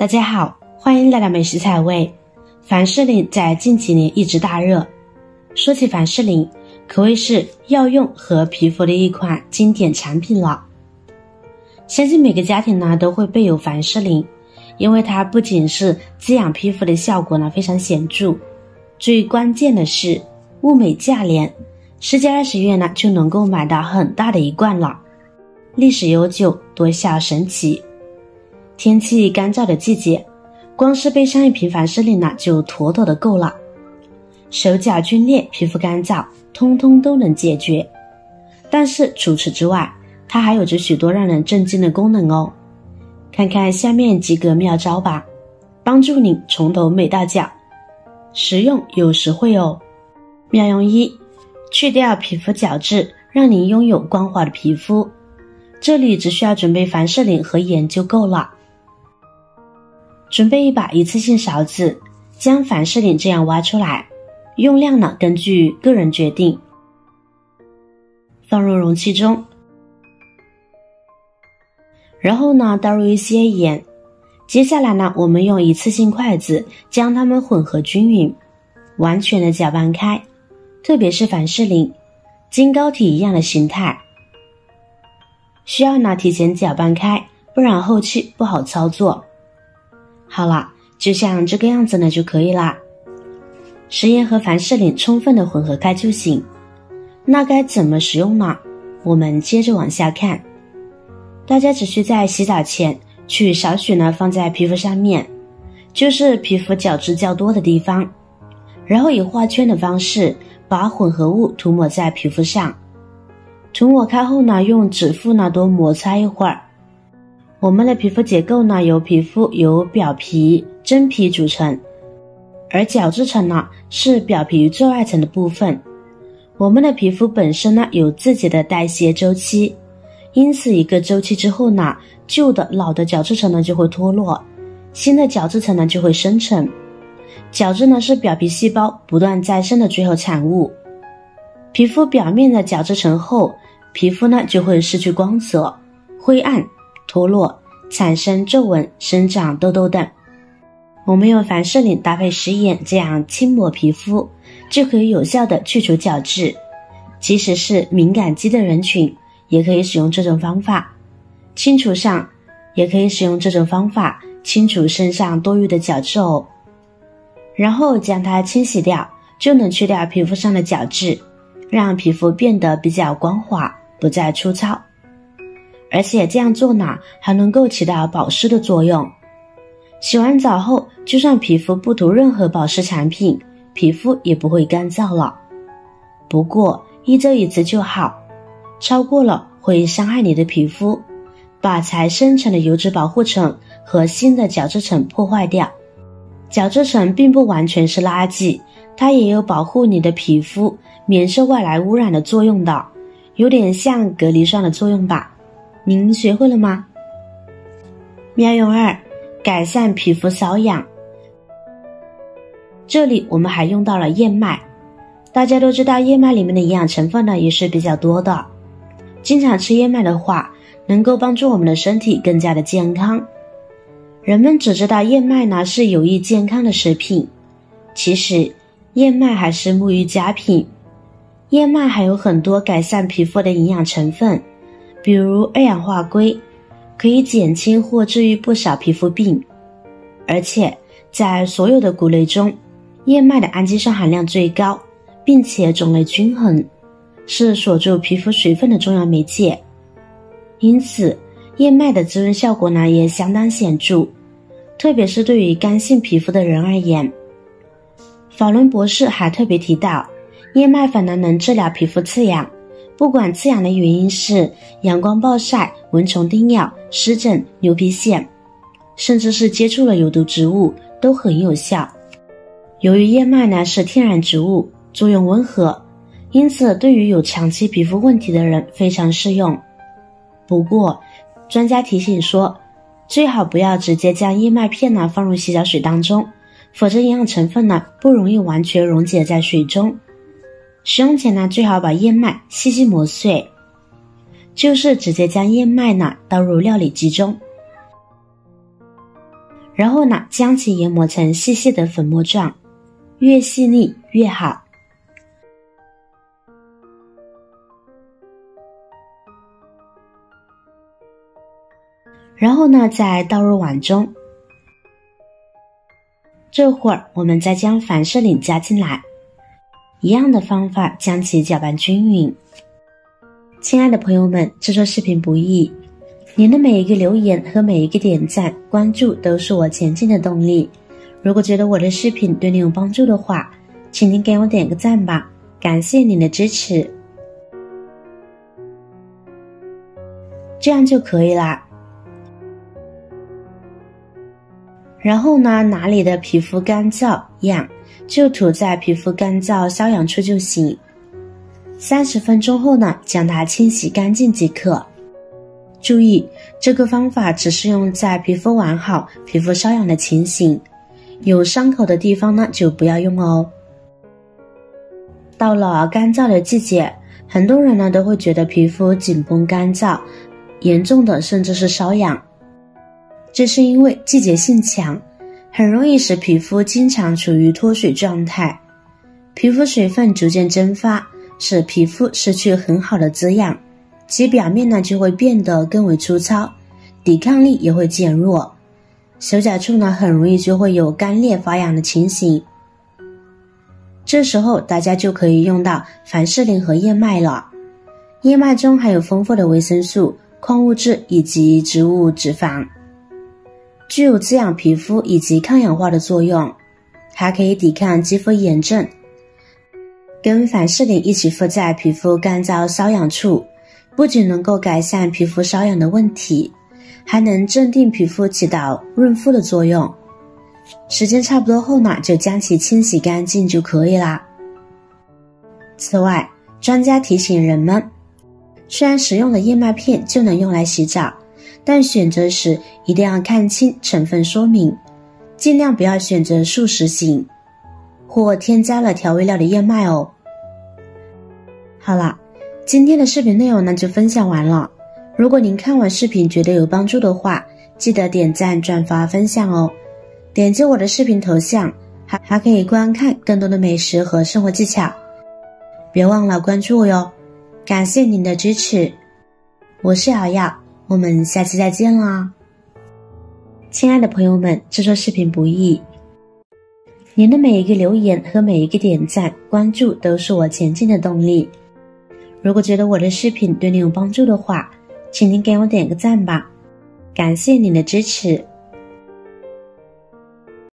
大家好，欢迎来到美食采味。凡士林在近几年一直大热，说起凡士林，可谓是药用和皮肤的一款经典产品了。相信每个家庭呢都会备有凡士林，因为它不仅是滋养皮肤的效果呢非常显著，最关键的是物美价廉，10几20元呢就能够买到很大的一罐了。历史悠久，多效神奇。天气干燥的季节，光是备上一瓶凡士林呢就妥妥的够了。手脚皲裂、皮肤干燥，通通都能解决。但是除此之外，它还有着许多让人震惊的功能哦。看看下面几个妙招吧，帮助你从头美到脚，实用又实惠哦。妙用1，去掉皮肤角质，让你拥有光滑的皮肤。这里只需要准备凡士林和盐就够了。准备一把一次性勺子，将凡士林这样挖出来，用量呢根据个人决定。放入容器中，然后呢倒入一些盐。接下来呢，我们用一次性筷子将它们混合均匀，完全的搅拌开。特别是凡士林，晶膏体一样的形态，需要呢提前搅拌开，不然后期不好操作。好了，就像这个样子呢就可以啦。食盐和凡士林充分的混合开就行。那该怎么使用呢？我们接着往下看。大家只需在洗澡前取少许呢放在皮肤上面，就是皮肤角质较多的地方，然后以画圈的方式把混合物涂抹在皮肤上。涂抹开后呢，用指腹呢多摩擦一会儿。我们的皮肤结构呢，由皮肤由表皮、真皮组成，而角质层呢是表皮最外层的部分。我们的皮肤本身呢有自己的代谢周期，因此一个周期之后呢，旧的老的角质层呢就会脱落，新的角质层呢就会生成。角质呢是表皮细胞不断再生的最后产物。皮肤表面的角质层厚，皮肤呢就会失去光泽、灰暗、脱落，产生皱纹、生长痘痘等。我们用凡士林搭配食盐这样轻抹皮肤，就可以有效的去除角质。即使是敏感肌的人群，也可以使用这种方法。也可以使用这种方法清除身上多余的角质哦。然后将它清洗掉，就能去掉皮肤上的角质，让皮肤变得比较光滑，不再粗糙。而且这样做呢，还能够起到保湿的作用。洗完澡后，就算皮肤不涂任何保湿产品，皮肤也不会干燥了。不过1周1次就好，超过了会伤害你的皮肤，把才生成的油脂保护层和新的角质层破坏掉。角质层并不完全是垃圾，它也有保护你的皮肤免受外来污染的作用的，有点像隔离霜的作用吧。您学会了吗？妙用2，改善皮肤瘙痒。这里我们还用到了燕麦。大家都知道燕麦里面的营养成分呢也是比较多的，经常吃燕麦的话，能够帮助我们的身体更加的健康。人们只知道燕麦呢是有益健康的食品，其实燕麦还是沐浴佳品。燕麦还有很多改善皮肤的营养成分，比如2氧化硅，可以减轻或治愈不少皮肤病。而且在所有的谷类中，燕麦的氨基酸含量最高，并且种类均衡，是锁住皮肤水分的重要媒介。因此燕麦的滋润效果呢也相当显著，特别是对于干性皮肤的人而言。法伦博士还特别提到，燕麦粉呢能治疗皮肤刺痒，不管刺痒的原因是阳光暴晒、蚊虫叮咬、湿疹、牛皮癣，甚至是接触了有毒植物，都很有效。由于燕麦呢是天然植物，作用温和，因此对于有长期皮肤问题的人非常适用。不过专家提醒说，最好不要直接将燕麦片呢放入洗澡水当中，否则营养成分呢不容易完全溶解在水中。使用前呢，最好把燕麦细细磨碎，就是直接将燕麦呢倒入料理机中。然后呢，将其研磨成细细的粉末状，越细腻越好。然后呢，再倒入碗中。这会儿我们再将凡士林加进来，一样的方法将其搅拌均匀。亲爱的朋友们，制作视频不易，您的每一个留言和每一个点赞、关注都是我前进的动力。如果觉得我的视频对你有帮助的话，请您给我点个赞吧，感谢您的支持。这样就可以啦。然后呢，哪里的皮肤干燥痒，就涂在皮肤干燥瘙痒处就行。30分钟后呢，将它清洗干净即可。注意，这个方法只适用在皮肤完好、皮肤瘙痒的情形，有伤口的地方呢就不要用哦。到了干燥的季节，很多人呢都会觉得皮肤紧绷干燥，严重的甚至是瘙痒。这是因为季节性强，很容易使皮肤经常处于脱水状态，皮肤水分逐渐蒸发，使皮肤失去很好的滋养，其表面呢就会变得更为粗糙，抵抗力也会减弱，手脚处呢很容易就会有干裂发痒的情形。这时候大家就可以用到凡士林和燕麦了。燕麦中含有丰富的维生素、矿物质以及植物脂肪，具有滋养皮肤以及抗氧化的作用，还可以抵抗肌肤炎症。跟凡士林一起敷在皮肤干燥瘙痒处，不仅能够改善皮肤瘙痒的问题，还能镇定皮肤，起到润肤的作用。时间差不多后呢，就将其清洗干净就可以啦。此外，专家提醒人们，虽然使用了燕麦片就能用来洗澡，但选择时一定要看清成分说明，尽量不要选择速食型或添加了调味料的燕麦哦。好了，今天的视频内容呢就分享完了。如果您看完视频觉得有帮助的话，记得点赞、转发、分享哦。点击我的视频头像，还可以观看更多的美食和生活技巧。别忘了关注我哟，感谢您的支持。我是瑶瑶，我们下期再见啦。亲爱的朋友们，制作视频不易，您的每一个留言和每一个点赞、关注都是我前进的动力。如果觉得我的视频对你有帮助的话，请您给我点个赞吧，感谢您的支持。